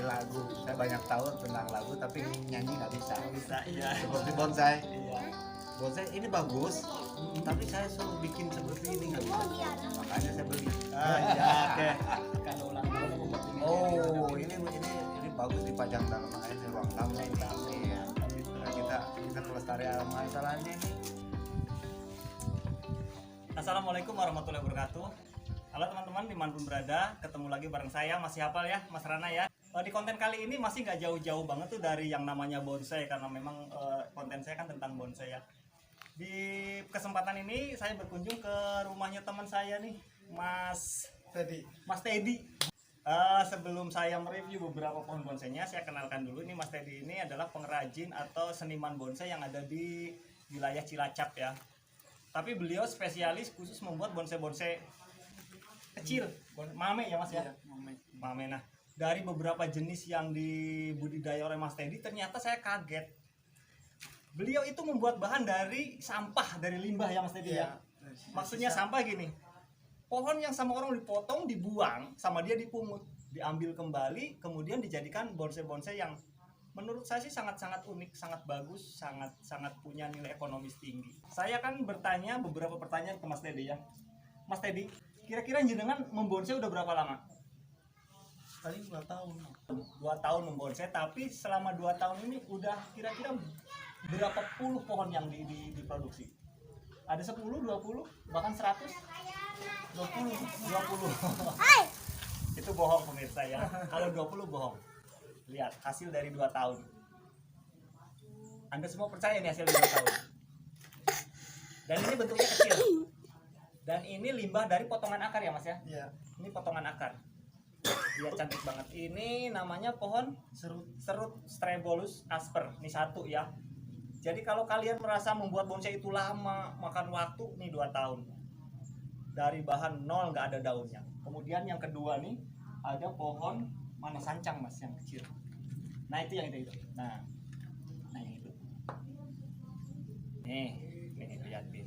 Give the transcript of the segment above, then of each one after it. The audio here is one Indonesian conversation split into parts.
lagu. Saya banyak tahu tentang lagu, tapi nyanyi nggak bisa. Iya. Seperti bonsai. Iya. Bonsai ini bagus, tapi saya suruh bikin seperti ini nggak bisa. Makanya saya beli. Iya, oke. Kalau ulang tahun membuat ini. Oh, ini bagus dipajang dalam makanya di ruang tamu. Iya. Nah, kita pelestarian masalahnya ini. Assalamualaikum warahmatullahi wabarakatuh. Halo teman-teman, dimanapun berada, ketemu lagi bareng saya, masih hafal ya, Mas Rana ya. Di konten kali ini masih nggak jauh-jauh banget tuh dari yang namanya bonsai, karena memang konten saya kan tentang bonsai ya. Di kesempatan ini saya berkunjung ke rumahnya teman saya nih, Mas Teddy. Sebelum saya mereview beberapa pohon bonsainya, saya kenalkan dulu. Ini Mas Teddy ini adalah pengrajin atau seniman bonsai yang ada di wilayah Cilacap ya. Tapi beliau spesialis khusus membuat bonsai-bonsai kecil, mame ya Mas ya. Mame. Nah, dari beberapa jenis yang dibudidaya oleh Mas Teddy, ternyata saya kaget. Beliau itu membuat bahan dari sampah, dari limbah ya Mas Teddy ya. Maksudnya sampah gini. Pohon yang sama orang dipotong, dibuang, sama dia dipungut, diambil kembali, kemudian dijadikan bonsai-bonsai yang menurut saya sih sangat-sangat unik, sangat bagus, sangat punya nilai ekonomis tinggi. Saya kan bertanya beberapa pertanyaan ke Mas Teddy ya. Mas Teddy, kira-kira jenengan membonsai udah berapa lama? Paling 2 tahun. 2 tahun membonsai, tapi selama 2 tahun ini udah kira-kira berapa puluh pohon yang diproduksi? Ada 10, 20, bahkan 100? 20. Itu bohong pemirsa ya. Kalau 20 bohong. Lihat hasil dari 2 tahun. Anda semua percaya nih hasil dari 2 tahun. Dan ini bentuknya kecil. Dan ini limbah dari potongan akar ya Mas ya? Iya. Ini potongan akar. Dia cantik banget. Ini namanya pohon serut Strebobolus asper. Ini satu ya. Jadi kalau kalian merasa membuat bonsai itu lama, makan waktu, nih 2 tahun. Dari bahan nol, nggak ada daunnya. Kemudian yang kedua nih, ada pohon mana sancang Mas yang kecil. Nah itu yang itu. Nah yang itu. Nih lihatin.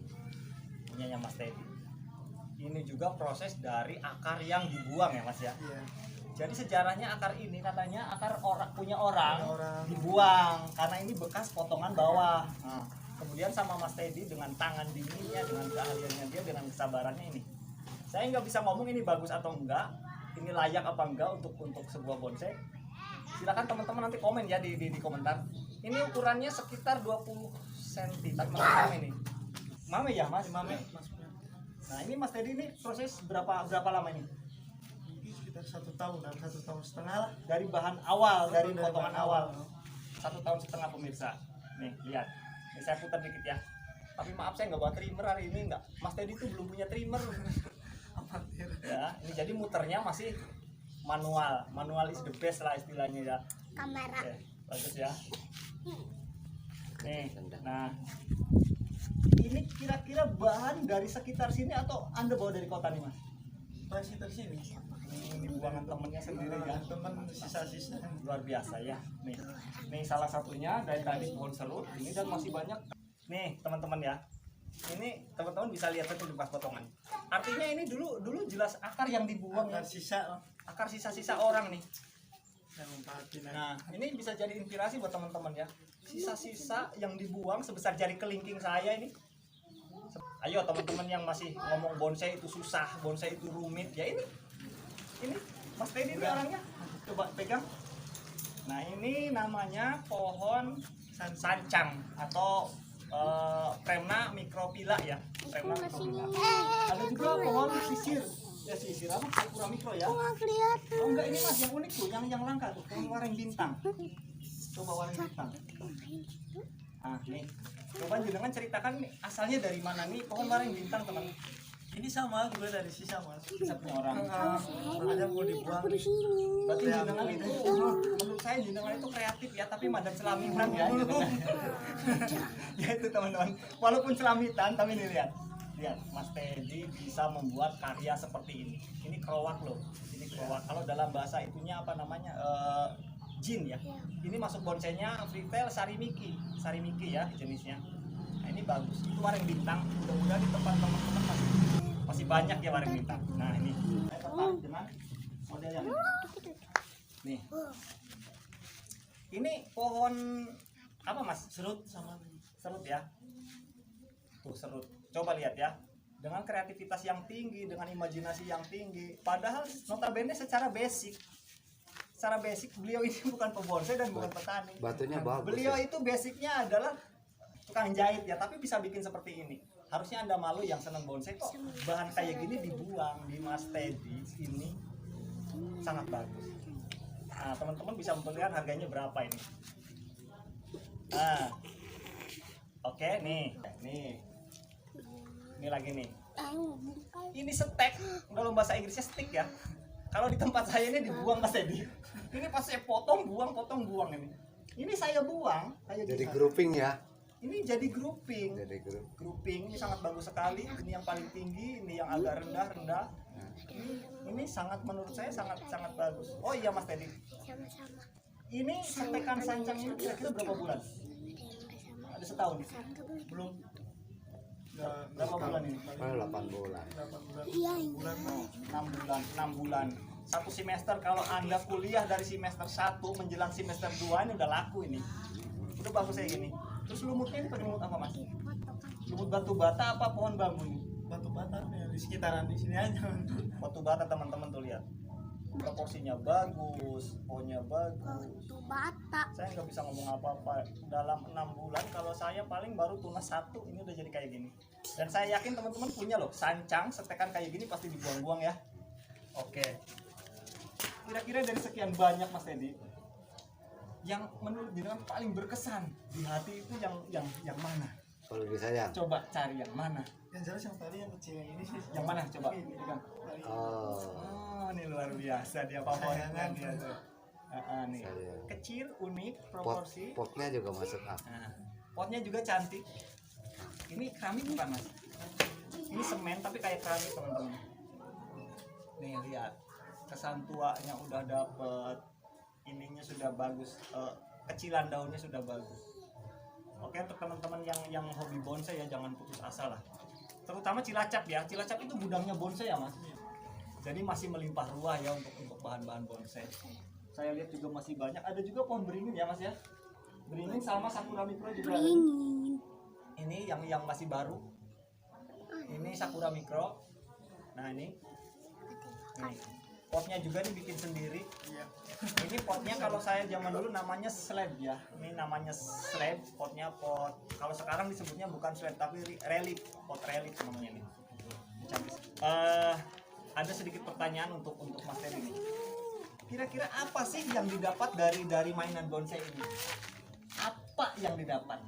Punyanya Mas Teddy. Ini juga proses dari akar yang dibuang ya Mas ya. Iya. Jadi sejarahnya akar ini katanya akar punya orang dibuang karena ini bekas potongan bawah. Nah, kemudian sama Mas Teddy dengan tangan dinginnya, dengan keahliannya dia, dengan kesabarannya ini. Saya nggak bisa ngomong ini bagus atau enggak, ini layak apa enggak untuk sebuah bonsai. Silakan teman-teman nanti komen ya di komentar. Ini ukurannya sekitar 20 cm. Tapi masih mame ini. Mame ya Mas? Mame. Nah ini Mas Teddy ini proses berapa lama ini? Sekitar 1 tahun dan 1,5 tahun lah. Dari bahan awal, dari potongan awal. 1,5 tahun pemirsa. Nih lihat. Ini saya putar dikit ya. Tapi maaf saya nggak bawa trimmer hari ini nggak. Mas Teddy itu belum punya trimmer. Ya, ini jadi muternya masih manual. Manual is the best lah istilahnya ya. Kamera. Oke, bagus ya. Nih, nah ini kira-kira bahan dari sekitar sini atau Anda bawa dari kota nih Mas? Masih tersini. Ini buangan temennya sendiri ya. Teman sisa-sisa. Luar biasa ya. Nih salah satunya dari tadi pohon serut ini, dan masih banyak. Nih teman-teman ya. Ini teman-teman bisa lihat itu bekas potongan. Artinya ini dulu jelas akar yang dibuang ya. Akar sisa-sisa orang nih. Nah, ini bisa jadi inspirasi buat teman-teman ya. Sisa-sisa yang dibuang sebesar jari kelingking saya ini. Ayo teman-teman yang masih ngomong bonsai itu susah, bonsai itu rumit, ya ini Mas Teddy ini orangnya. Coba pegang. Nah, ini namanya pohon sancang atau Premna microphylla ya. Premna microphylla. Ada juga pohon sisir. Ya sisir apa? Sakura micro ya. Oh enggak, ini Mas yang unik tuh, yang langka tuh, pohon waring bintang. Coba waring bintang. Ah, nih. Coba jenengan ceritakan nih, asalnya dari mana nih pohon waring bintang, teman? Ini sama juga dari sisa Mas. Bisa punya orang. Ada mau dibuang. Berarti jenengan itu, menurut saya jenengan itu kreatif ya, tapi madam selamitan ya. Ya itu teman-teman. Walaupun selamitan, tapi nih lihat, Mas Teddy bisa membuat karya seperti ini. Ini kerowak loh. Ini kerowak. Kalau dalam bahasa itunya apa namanya? Jin ya. Ini masuk bonsainya Fritel Sarimiki ya jenisnya. Nah ini bagus. Itu waring bintang. Mudah-mudahan di tempat teman-teman masih banyak ya waring bintang. Nah ini saya tertarik dengan model yang ini. Nih Ini pohon apa Mas? Serut sama Serut ya. Tuh serut. Coba lihat ya. Dengan kreativitas yang tinggi, dengan imajinasi yang tinggi. Padahal notabene secara basic beliau ini bukan pembonsai dan bukan petani. Batunya bagus. Beliau itu basicnya adalah tukang jahit ya, tapi bisa bikin seperti ini. Harusnya Anda malu yang senang bonsai kok bahan kayak gini dibuang di Mas Teddy ini sangat bagus. Nah, teman-teman bisa memperlihatkan harganya berapa ini. Nah, oke nih, ini lagi nih. Ini stek, kalau bahasa Inggrisnya stick ya. Kalau di tempat saya ini dibuang Mas Teddy. Ini pas saya potong buang ini. Ini saya buang, kayak Jadi gini. grouping ya. Ini jadi grouping. Jadi grup. Grouping ini sangat bagus sekali. Ini yang paling tinggi, ini yang agak rendah. Ini sangat menurut saya sangat bagus. Oh iya Mas Teddy. Sama-sama. Ini setekan sancang ini kira-kira berapa bulan? Ada setahun nih. belum Berapa bulan ini? 8 bulan. 8 bulan. Iya, Bulan 6 bulan. Satu semester kalau Anda kuliah dari semester 1 menjelang semester 2 ini udah laku ini. Udah bagus kayak gini. Terus lumutnya ini pakai lumut apa Mas? Lumut batu bata apa pohon bambu ini? batu bata ya, di sekitaran di sini aja. Batu bata teman-teman tuh lihat. Proporsinya bagus, pohonnya bagus. Batu bata. Saya nggak bisa ngomong apa-apa. Dalam 6 bulan kalau saya paling baru tunas 1 ini udah jadi kayak gini. Dan saya yakin teman-teman punya loh sancang setekan kayak gini pasti dibuang-buang ya. Oke. Kira-kira dari sekian banyak Mas Teddy, yang menurut jenengan paling berkesan di hati itu yang mana? Kalau di saya. Coba cari yang mana? Yang jelas yang tadi yang kecil yang ini sih. Yang mana? Coba. Ini. Ini kan. Oh. Oh, ini luar biasa dia favoritnya dia tuh. Nih. Saya. Kecil, unik, Pot, proporsi. potnya juga masuk akal. Nah, potnya juga cantik. Ini keramik bukan Mas? Ini semen tapi kayak keramik teman-teman. Nih lihat, kesan tuanya udah dapet, ininya sudah bagus, kecilan daunnya sudah bagus. Oke, untuk teman-teman yang hobi bonsai ya jangan putus asa lah. Terutama Cilacap ya, Cilacap itu gudangnya bonsai ya Mas. Jadi masih melimpah ruah ya untuk bahan-bahan bonsai. Saya lihat juga masih banyak. Ada juga pohon beringin ya Mas ya. Beringin sama sakura mikro juga. ada. Beringin. Ini yang masih baru. Ini sakura mikro. Nah ini. Nih. Potnya juga nih bikin sendiri. Iya. Ini potnya kalau saya zaman dulu namanya slab ya. Ini namanya slab. Potnya pot. Kalau sekarang disebutnya bukan slab tapi relief. Pot relief namanya ini. Cantik. Ada sedikit pertanyaan untuk Mas Teddy nih. Kira-kira apa sih yang didapat dari mainan bonsai ini? Apa yang didapat?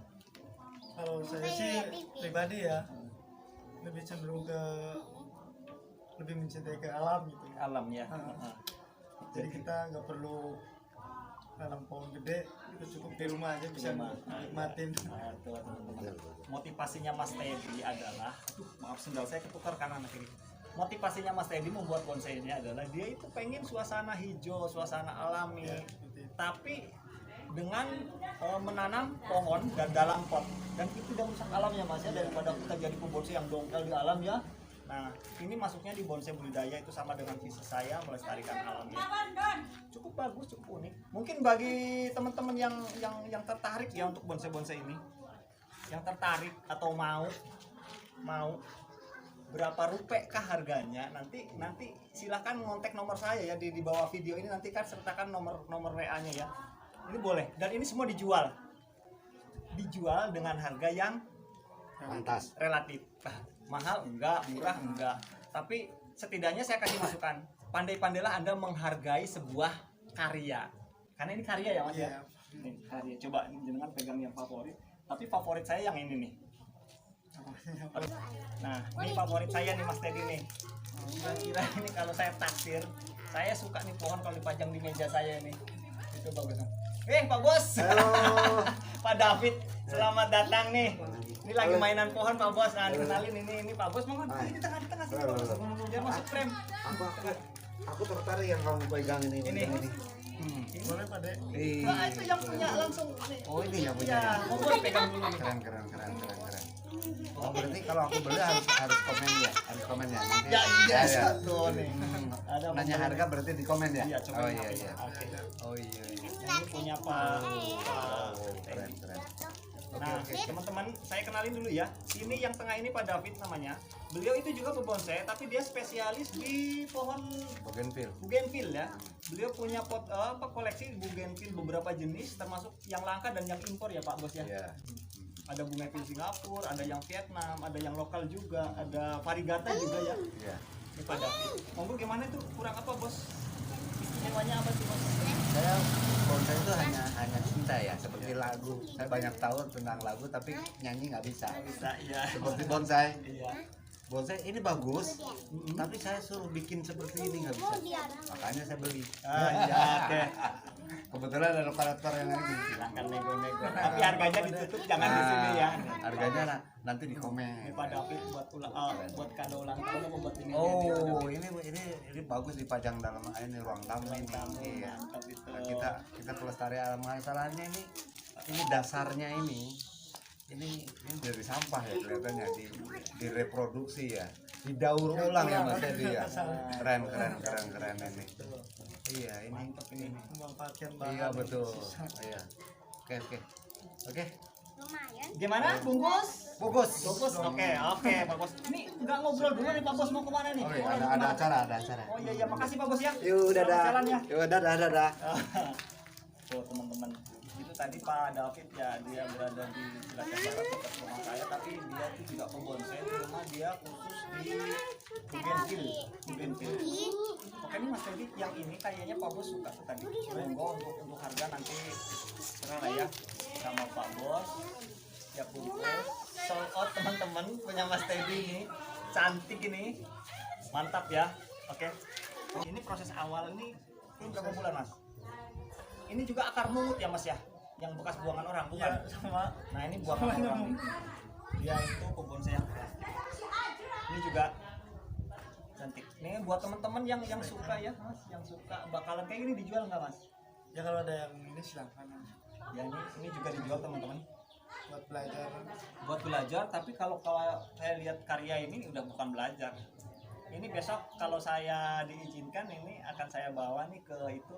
Kalau saya sih pribadi ya lebih cenderung ke lebih mencintai ke alam gitu ya. Alam ya. Jadi kita nggak perlu tanam pohon gede, itu cukup di rumah aja bisa nikmatin. Tuh, teman-teman. Motivasinya Mas Teddy adalah, maaf sendal saya ketukar kanan kiri. Motivasinya Mas Teddy membuat bonsai ini adalah dia itu pengen suasana hijau, suasana alami, Ya, seperti itu. tapi dengan menanam pohon dan dalam pot, dan itu tidak merusak alamnya Mas ya, daripada kita jadi pembonsai yang dongkel di alam ya. Nah, ini masuknya di bonsai budidaya itu sama dengan visi saya melestarikan alamnya. Cukup bagus, cukup unik. Mungkin bagi teman-teman yang tertarik ya untuk bonsai-bonsai ini, yang tertarik atau mau berapa rupiah kah harganya, nanti silahkan ngontek nomor saya ya di bawah video ini, nanti kan sertakan nomor WA-nya ya. Ini boleh, dan ini semua dijual dengan harga yang Pantas. relatif. Mahal enggak, murah enggak, tapi setidaknya saya kasih masukan, pandai-pandailah Anda menghargai sebuah karya, karena ini karya ya Mas ya. Iya. Ini karya. Coba jenengan pegang yang favorit, tapi favorit saya yang ini nih. Nah, ini favorit saya nih Mas Teddy nih. Kira-kira ini kalau saya taksir, saya suka nih pohon kalau dipajang di meja saya ini. Itu bagus. Pak Bos. Halo. Pak David, selamat datang nih. Ini lagi mainan pohon Pak Bos. Nah, kenalin ini Pak Bos, mau di tengah-tengah sini Pak Bos. Biar masuk frame. Aku tertarik yang kamu pegang ini. Ini. Boleh Pak Dek? Nah, itu yang punya langsung. Oh, ini yang Ya, punya. mau boleh pegang dulu nih. Keren. Oh, berarti kalau aku beli harus komen ya, harus komen ya. Nanti Ya iya ya. satu nih. Ada Nanya pembeli. harga berarti di komen ya. Iya, coba Oh ini iya apa iya. ya? Oke. Oh iya iya. Ini punya Pak. Oh, keren keren. Nah, teman-teman, saya kenalin dulu ya. Ini yang tengah ini Pak David namanya. Beliau itu juga pebonsai, tapi dia spesialis di pohon Bougainville. bougainville ya. Beliau punya koleksi bougainville beberapa jenis, termasuk yang langka dan yang impor ya Pak Bos ya. Iya. Ada bougainville Singapura, ada yang Vietnam, ada yang lokal juga, ada varigata juga ya. Iya. Ini Pak David. Monggo gimana tuh? Kurang apa Bos? Istimewanya apa sih Bos? Saya bonsai itu hanya cinta ya, seperti lagu. Saya banyak tahu tentang lagu tapi nyanyi nggak bisa. Bisa ya. Seperti bonsai. Iya. Bonsai ini bagus, tapi saya suruh bikin seperti ini nggak bisa. Makanya saya beli. Ah, iya, oke. Kebetulan ada kolektor yang ini. Silahkan nego-nego. Tapi harganya ditutup jangan di sini ya. Harganya nanti di komen. Ini Pak David buat kado ulang tahun apa buat ini? Oh, ini bagus dipajang dalam ini ruang tamu ini. Iya. Mantap itu. Nah, kita pelestarian masalahnya ini dasarnya ini dari sampah ya kelihatannya direproduksi ya, didaur ulang ya Mas Edi ya. Keren ini. Iya, ini Mantap ini. Memanfaatkan bahan. iya betul. Iya. Oke. Lumayan. Gimana bungkus? Bungkus. Oke, Pak Bos. Ini nggak ngobrol dulu nih Pak Bos mau kemana nih? Oh iya, Mau ada kemana? acara. Oh iya, makasih Pak Bos ya. Yuk, Selamat dadah. jalan ya. Yuk, dadah. Tuh teman-teman, itu tadi Pak David ya, dia berada di Cilacap Barat dekat rumah saya, tapi dia tuh juga pembonsai, cuma dia khusus di bougainville. Oke nih Mas Teddy, yang ini kayaknya Pak Bos suka tuh tadi. Monggo untuk harga nanti serah lah ya sama Pak Bos. Ya bungkus, sold out teman-teman punya Mas Teddy ini, cantik ini, mantap ya. Oke, ini proses awal ini berapa bulan Mas? Ini juga akar mungut ya Mas ya, yang bekas buangan orang bukan? Iya, sama. Nah ini buangan orang nih. Dia itu pembonsai yang plastik. Ini juga cantik. Ini buat teman-teman yang suka ya Mas, yang suka bakalan kayak gini dijual nggak Mas? Ya kalau ada yang ini silahkan Ya ini juga dijual teman-teman. buat belajar. Buat belajar, tapi kalau saya lihat karya ini udah bukan belajar. Ini besok kalau saya diizinkan ini akan saya bawa nih ke itu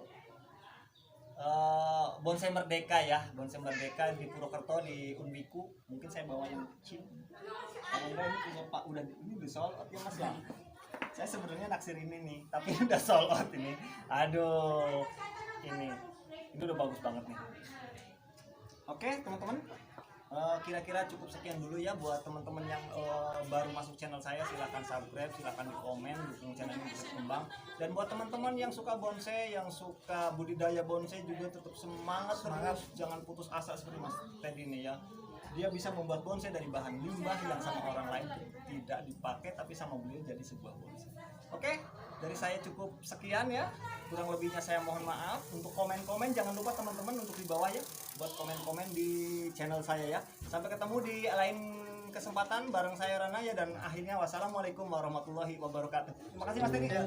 bonsai merdeka ya, bonsai merdeka di Purwokerto di Unbiku. Mungkin saya bawa yang kecil. Kalau enggak ini punya Pak ini udah sold out ya Mas ya. Saya sebenarnya naksir ini nih, tapi udah sold out ini. Aduh, ini udah bagus banget nih. Oke teman-teman, kira-kira cukup sekian dulu ya buat teman-teman yang baru masuk channel saya. Silahkan subscribe, silahkan di komen, dukung channel ini bisa berkembang. Dan buat teman-teman yang suka bonsai, yang suka budidaya bonsai juga tetap semangat terus, jangan putus asa seperti Mas Teddy ini ya. Dia bisa membuat bonsai dari bahan limbah yang sama orang lain tidak dipakai, tapi sama beliau jadi sebuah bonsai. Oke, dari saya cukup sekian ya. Kurang lebihnya saya mohon maaf. Untuk komen-komen jangan lupa teman-teman untuk di bawah ya, buat komen-komen di channel saya ya. Sampai ketemu di lain kesempatan bareng saya Ranaya, dan akhirnya wassalamualaikum warahmatullahi wabarakatuh. Terima kasih Mas Teddy.